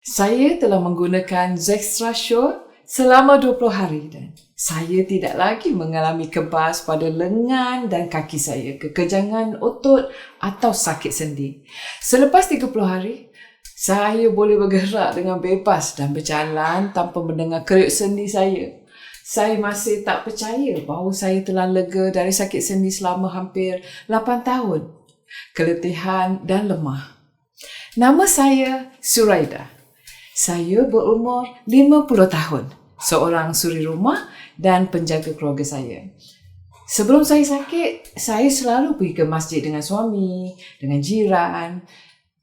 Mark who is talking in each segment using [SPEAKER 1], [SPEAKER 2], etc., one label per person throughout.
[SPEAKER 1] Saya telah menggunakan Zextra Sure selama 20 hari dan saya tidak lagi mengalami kebas pada lengan dan kaki saya, kekejangan otot atau sakit sendi. Selepas 30 hari, saya boleh bergerak dengan bebas dan berjalan tanpa mendengar keriuk sendi saya. Saya masih tak percaya bahawa saya telah lega dari sakit sendi selama hampir 8 tahun. Keletihan dan lemah. Nama saya Suraida. Saya berumur 50 tahun. Seorang suri rumah dan penjaga keluarga saya. Sebelum saya sakit, saya selalu pergi ke masjid dengan suami, dengan jiran,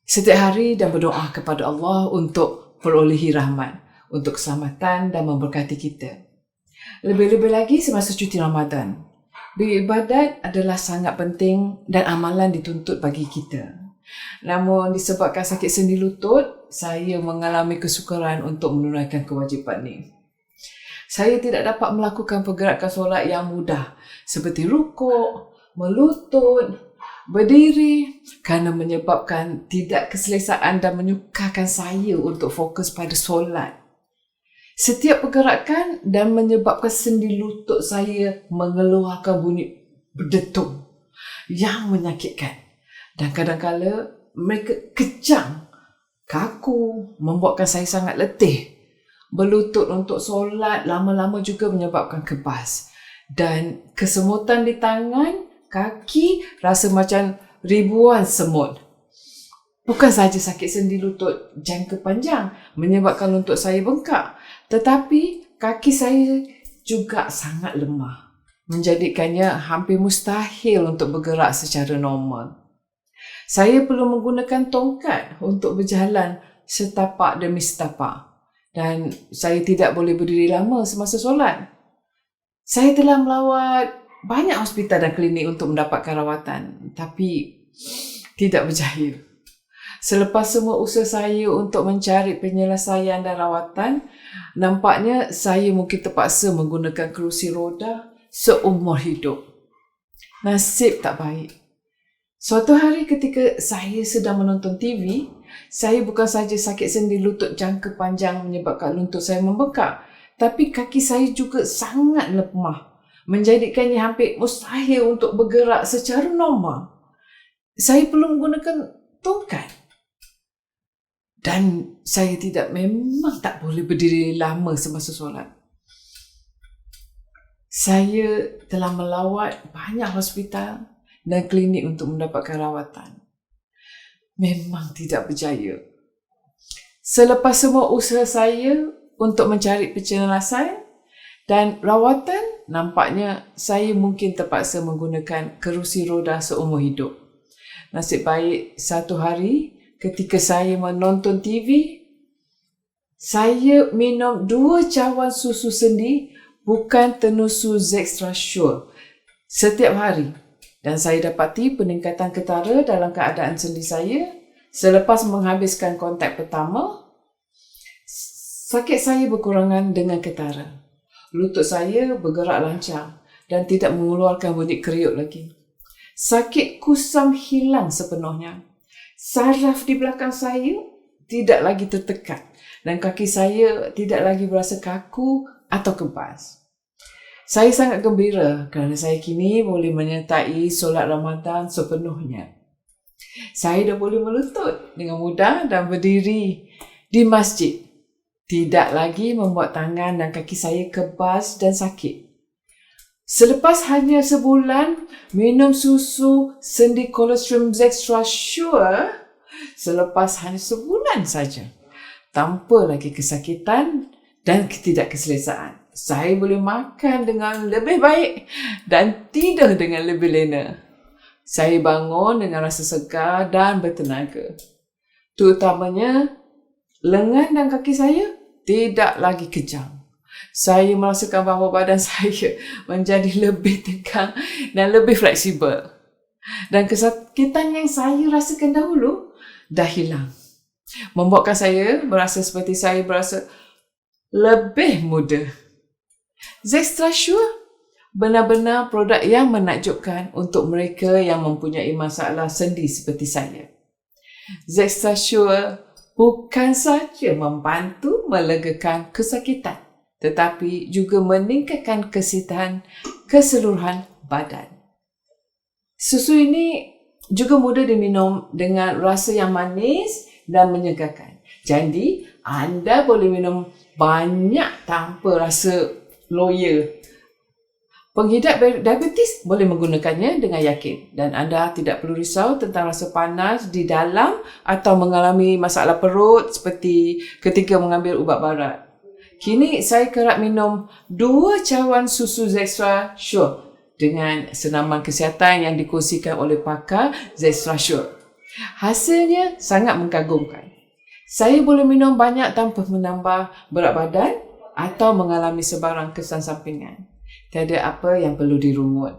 [SPEAKER 1] setiap hari dan berdoa kepada Allah untuk perolehi rahmat, untuk keselamatan dan memberkati kita. Lebih-lebih lagi semasa cuti Ramadan. Beribadat adalah sangat penting dan amalan dituntut bagi kita. Namun disebabkan sakit sendi lutut, saya mengalami kesukaran untuk menunaikan kewajipan ini. Saya tidak dapat melakukan pergerakan solat yang mudah seperti rukuk, melutut, berdiri kerana menyebabkan tidak keselesaan dan menyukarkan saya untuk fokus pada solat. Setiap pergerakan dan menyebabkan sendi lutut saya mengeluarkan bunyi berdetum yang menyakitkan dan kadang-kadang mereka kejang, kaku, membuatkan saya sangat letih. Berlutut untuk solat lama-lama juga menyebabkan kebas dan kesemutan di tangan, kaki rasa macam ribuan semut. Bukan sahaja sakit sendi lutut jangka panjang menyebabkan lutut saya bengkak, tetapi kaki saya juga sangat lemah, menjadikannya hampir mustahil untuk bergerak secara normal. Saya perlu menggunakan tongkat untuk berjalan setapak demi setapak. Dan saya tidak boleh berdiri lama semasa solat. Saya telah melawat banyak hospital dan klinik untuk mendapatkan rawatan, tapi tidak berjaya. Selepas semua usaha saya untuk mencari penyelesaian dan rawatan, nampaknya saya mungkin terpaksa menggunakan kerusi roda seumur hidup. Nasib tak baik. Suatu hari ketika saya sedang menonton TV, saya bukan sahaja sakit sendi lutut jangka panjang menyebabkan lutut saya membengkak, tapi kaki saya juga sangat lemah, menjadikannya hampir mustahil untuk bergerak secara normal. Saya perlu menggunakan tongkat. Dan saya memang tak boleh berdiri lama semasa solat. Saya telah melawat banyak hospital dan klinik untuk mendapatkan rawatan. Memang tidak berjaya. Selepas semua usaha saya untuk mencari penyelesaian dan rawatan, nampaknya saya mungkin terpaksa menggunakan kerusi roda seumur hidup. Nasib baik satu hari ketika saya menonton TV, saya minum 2 cawan susu sendi bukan tenusu Zextra Sure setiap hari. Dan saya dapati peningkatan ketara dalam keadaan sendi saya selepas menghabiskan kontak pertama. Sakit saya berkurangan dengan ketara. Lutut saya bergerak lancar dan tidak mengeluarkan bunyi keriuk lagi. Sakit kusam hilang sepenuhnya. Saraf di belakang saya tidak lagi tertekan dan kaki saya tidak lagi berasa kaku atau kebas. Saya sangat gembira kerana saya kini boleh menyertai solat Ramadan sepenuhnya. Saya dah boleh melutut dengan mudah dan berdiri di masjid. Tidak lagi membuat tangan dan kaki saya kebas dan sakit. Selepas hanya sebulan minum susu sendi Colostrum Zextra Sure, selepas hanya sebulan saja, tanpa lagi kesakitan dan ketidakselesaan, saya boleh makan dengan lebih baik dan tidur dengan lebih lena. Saya bangun dengan rasa segar dan bertenaga. Terutamanya, lengan dan kaki saya tidak lagi kejang. Saya merasakan bahawa badan saya menjadi lebih tegang dan lebih fleksibel. Dan kesakitan yang saya rasakan dahulu dah hilang. Membuatkan saya berasa seperti saya berasa lebih muda. Zextra Sure benar-benar produk yang menakjubkan untuk mereka yang mempunyai masalah sendi seperti saya. Zextra Sure bukan saja membantu melegakan kesakitan, tetapi juga meningkatkan kesihatan keseluruhan badan. Susu ini juga mudah diminum dengan rasa yang manis dan menyegarkan. Jadi, anda boleh minum banyak tanpa rasa loya. Pengidap diabetes boleh menggunakannya dengan yakin dan anda tidak perlu risau tentang rasa panas di dalam atau mengalami masalah perut seperti ketika mengambil ubat barat. Kini saya kerap minum 2 cawan susu Zextra Sure dengan senaman kesihatan yang dikongsikan oleh pakar Zextra Sure. Hasilnya sangat mengagumkan. Saya boleh minum banyak tanpa menambah berat badan atau mengalami sebarang kesan sampingan. Tiada apa yang perlu dirungut.